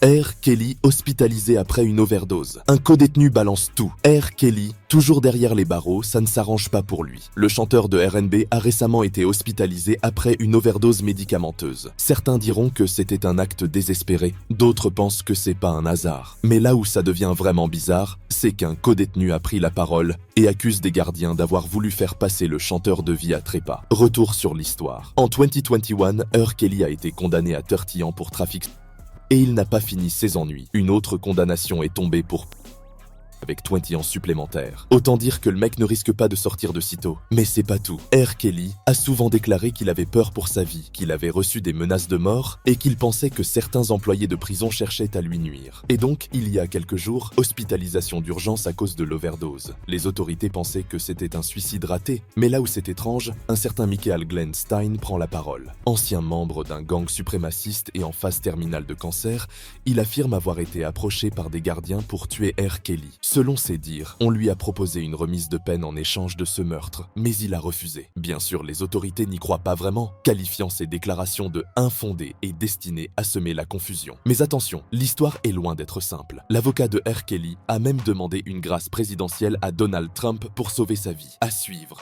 R. Kelly hospitalisé après une overdose. Un codétenu balance tout. R. Kelly, toujours derrière les barreaux, ça ne s'arrange pas pour lui. Le chanteur de R&B a récemment été hospitalisé après une overdose médicamenteuse. Certains diront que c'était un acte désespéré, d'autres pensent que c'est pas un hasard. Mais là où ça devient vraiment bizarre, c'est qu'un codétenu a pris la parole et accuse des gardiens d'avoir voulu faire passer le chanteur de vie à trépas. Retour sur l'histoire. En 2021, R. Kelly a été condamné à 30 ans pour trafic. Et il n'a pas fini ses ennuis. Une autre condamnation est tombée avec 20 ans supplémentaires. Autant dire que le mec ne risque pas de sortir de sitôt. Mais c'est pas tout. R. Kelly a souvent déclaré qu'il avait peur pour sa vie, qu'il avait reçu des menaces de mort et qu'il pensait que certains employés de prison cherchaient à lui nuire. Et donc, il y a quelques jours, hospitalisation d'urgence à cause de l'overdose. Les autorités pensaient que c'était un suicide raté. Mais là où c'est étrange, un certain Michael Glenn Stein prend la parole. Ancien membre d'un gang suprémaciste et en phase terminale de cancer, il affirme avoir été approché par des gardiens pour tuer R. Kelly. Selon ses dires, on lui a proposé une remise de peine en échange de ce meurtre, mais il a refusé. Bien sûr, les autorités n'y croient pas vraiment, qualifiant ces déclarations de infondées et destinées à semer la confusion. Mais attention, l'histoire est loin d'être simple. L'avocat de R. Kelly a même demandé une grâce présidentielle à Donald Trump pour sauver sa vie. À suivre.